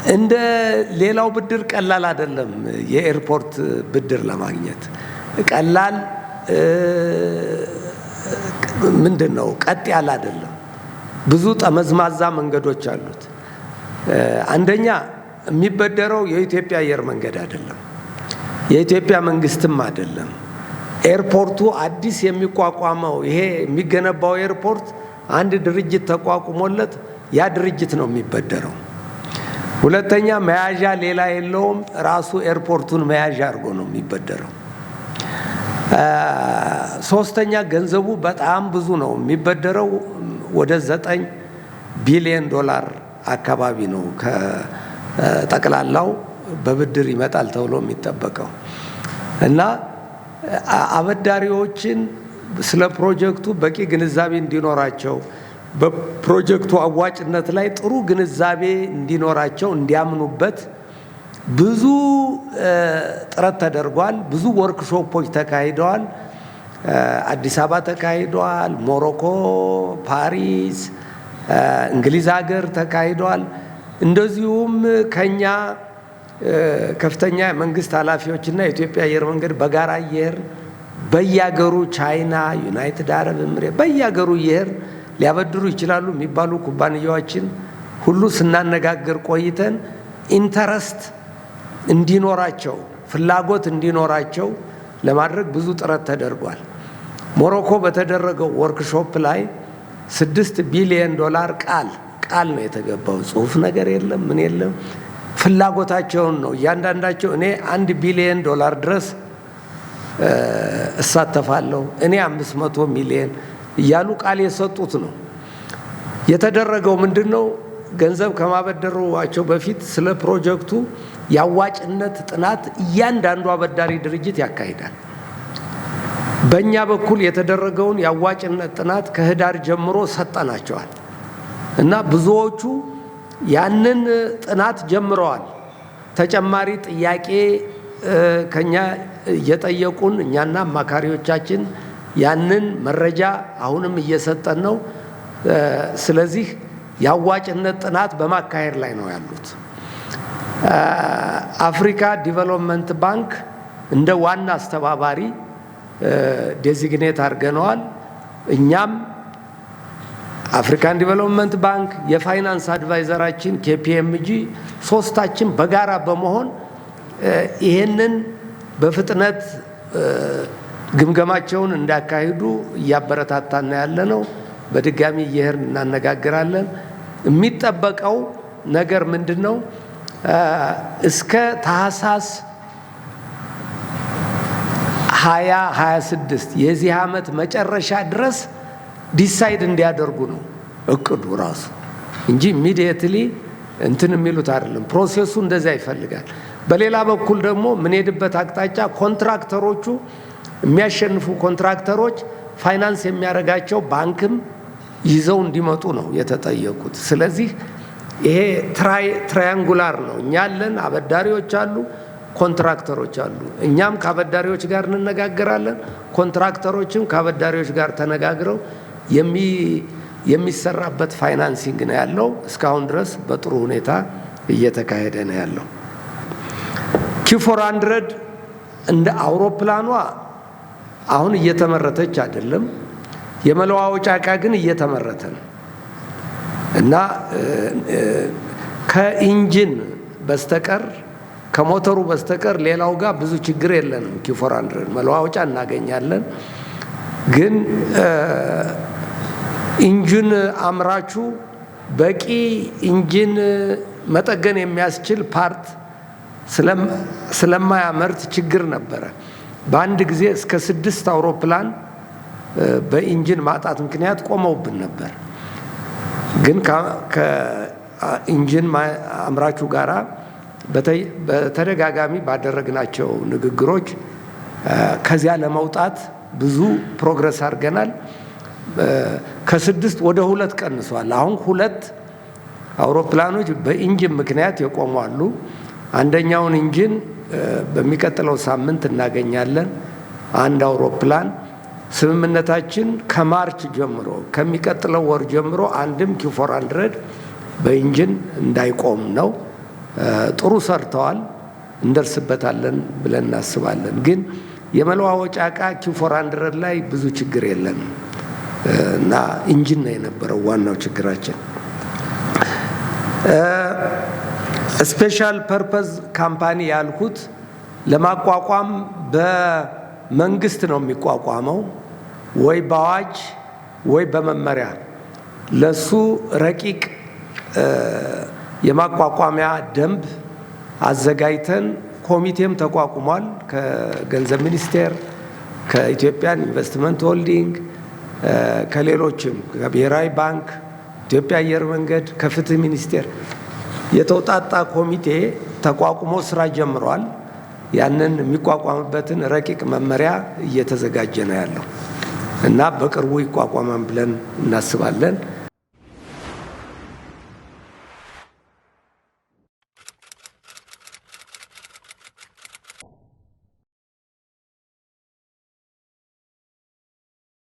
እንደ ሌላው ብድር ቀላል አይደለም። የኤርፖርት ብድር ለማግኘት ቀላል ምንድነው ቀጥ ያለ አይደለም። ብዙ ጠመዝማዛ መንገዶች አሉት። አንደኛ የሚበደረው የኢትዮጵያ አየር መንገድ አይደለም፣ የኢትዮጵያ መንግስትም አይደለም። ኤርፖርቱ አዲስ የሚቋቋመው ይሄ የሚገነባው ኤርፖርት አንድ ድርጅት ተቋቁሞለት ያ ድርጅት ነው የሚበደረው። ሁለተኛ መያዣ ሌላ የለውም፣ ራሱ ኤርፖርቱን መያዣ አድርጎ ነው የሚበደረው። ሶስተኛ ገንዘቡ በጣም ብዙ ነው የሚበደረው፣ ወደ 9 ቢሊዮን ዶላር አካባቢ ነው ከጠቅላላው በብድር ይመጣል ተብሎ የሚጠበቀው እና አበዳሪዎችን ስለ ፕሮጀክቱ በቂ ግንዛቤ እንዲኖራቸው በፕሮጀክቱ አዋጭነት ላይ ጥሩ ግንዛቤ እንዲኖራቸው እንዲያምኑበት ብዙ ጥረት ተደርጓል። ብዙ ወርክሾፖች ተካሂደዋል። አዲስ አበባ ተካሂደዋል፣ ሞሮኮ፣ ፓሪስ፣ እንግሊዝ ሀገር ተካሂደዋል። እንደዚሁም ከኛ ከፍተኛ የመንግስት ኃላፊዎችና የኢትዮጵያ አየር መንገድ በጋራ እየሄድን በየሀገሩ ቻይና፣ ዩናይትድ አረብ ኤምሬት በየሀገሩ እየሄድን ሊያበድሩ ይችላሉ የሚባሉ ኩባንያዎችን ሁሉ ስናነጋግር ቆይተን ኢንተረስት እንዲኖራቸው ፍላጎት እንዲኖራቸው ለማድረግ ብዙ ጥረት ተደርጓል። ሞሮኮ በተደረገው ወርክሾፕ ላይ 6 ቢሊዮን ዶላር ቃል ነው የተገባው። ጽሁፍ ነገር የለም ምን የለም። ፍላጎታቸውን ነው እያንዳንዳቸው እኔ 1 ቢሊዮን ዶላር ድረስ እሳተፋለሁ፣ እኔ 500 ሚሊዮን እያሉ ቃል የሰጡት ነው። የተደረገው ምንድነው? ገንዘብ ከማበደሯቸው በፊት ስለ ፕሮጀክቱ ያዋጭነት ጥናት እያንዳንዱ አበዳሪ ድርጅት ያካሂዳል። በእኛ በኩል የተደረገውን ያዋጭነት ጥናት ከህዳር ጀምሮ ሰጠናቸዋል እና ብዙዎቹ ያንን ጥናት ጀምረዋል። ተጨማሪ ጥያቄ ከኛ እየጠየቁን እኛና አማካሪዎቻችን ያንን መረጃ አሁንም እየሰጠን ነው። ስለዚህ ያዋጭነት ጥናት በማካሄድ ላይ ነው ያሉት። አፍሪካ ዲቨሎፕመንት ባንክ እንደ ዋና አስተባባሪ ዴዚግኔት አድርገነዋል። እኛም አፍሪካን ዲቨሎፕመንት ባንክ የፋይናንስ አድቫይዘራችን KPMG ሶስታችን በጋራ በመሆን ይሄንን በፍጥነት ግምገማቸውን እንዳካሂዱ እያበረታታና ያለነው። በድጋሚ እየሄድን እናነጋግራለን። የሚጠበቀው ነገር ምንድነው? እስከ ታህሳስ 2026 የዚህ ዓመት መጨረሻ ድረስ ዲሳይድ እንዲያደርጉ ነው እቅዱ ራሱ እንጂ ኢሚዲየትሊ እንትን የሚሉት አይደለም። ፕሮሴሱ እንደዛ ይፈልጋል። በሌላ በኩል ደግሞ ምን ሄድበት አቅጣጫ ኮንትራክተሮቹ የሚያሸንፉ ኮንትራክተሮች ፋይናንስ የሚያደርጋቸው ባንክም ይዘው እንዲመጡ ነው የተጠየቁት። ስለዚህ ይሄ ትራያንጉላር ነው። እኛ ያለን አበዳሪዎች አሉ፣ ኮንትራክተሮች አሉ። እኛም ከአበዳሪዎች ጋር እንነጋገራለን፣ ኮንትራክተሮችም ከአበዳሪዎች ጋር ተነጋግረው የሚሰራበት ፋይናንሲንግ ነው ያለው። እስካሁን ድረስ በጥሩ ሁኔታ እየተካሄደ ነው ያለው። Q400 እንደ አውሮፕላኗ አሁን እየተመረተች አይደለም። የመለዋወጫ ዕቃ ግን እየተመረተ ነው እና ከኢንጂን በስተቀር ከሞተሩ በስተቀር ሌላው ጋር ብዙ ችግር የለንም። Q400 መለዋወጫ እናገኛለን። ግን ኢንጂን አምራቹ በቂ ኢንጂን መጠገን የሚያስችል ፓርት ስለማያመርት ችግር ነበረ። በአንድ ጊዜ እስከ 6 አውሮፕላን በኢንጂን ማጣት ምክንያት ቆመውብን ነበር። ግን ከኢንጂን አምራቹ ጋራ በተደጋጋሚ ባደረግናቸው ንግግሮች ከዚያ ለመውጣት ብዙ ፕሮግረስ አድርገናል። ከ6 ወደ 2 ቀንሷል። አሁን 2 አውሮፕላኖች በኢንጂን ምክንያት የቆሙ አሉ። አንደኛውን ኢንጂን በሚቀጥለው ሳምንት እናገኛለን። አንድ አውሮፕላን ስምምነታችን ከማርች ጀምሮ ከሚቀጥለው ወር ጀምሮ አንድም Q400 በኢንጂን እንዳይቆም ነው። ጥሩ ሰርተዋል፣ እንደርስበታለን ብለን እናስባለን። ግን የመለዋወጫ ዕቃ Q400 ላይ ብዙ ችግር የለም እና ኢንጂን ነው የነበረው ዋናው ችግራችን። ስፔሻል ፐርፐዝ ካምፓኒ ያልኩት ለማቋቋም በመንግስት ነው የሚቋቋመው፣ ወይ በአዋጅ ወይ በመመሪያ። ለሱ ረቂቅ የማቋቋሚያ ደንብ አዘጋጅተን ኮሚቴም ተቋቁሟል። ከገንዘብ ሚኒስቴር፣ ከኢትዮጵያን ኢንቨስትመንት ሆልዲንግ፣ ከሌሎችም ከብሔራዊ ባንክ፣ ኢትዮጵያ አየር መንገድ፣ ከፍትህ ሚኒስቴር የተውጣጣ ኮሚቴ ተቋቁሞ ስራ ጀምሯል። ያንን የሚቋቋምበትን ረቂቅ መመሪያ እየተዘጋጀ ነው ያለው እና በቅርቡ ይቋቋማል ብለን እናስባለን።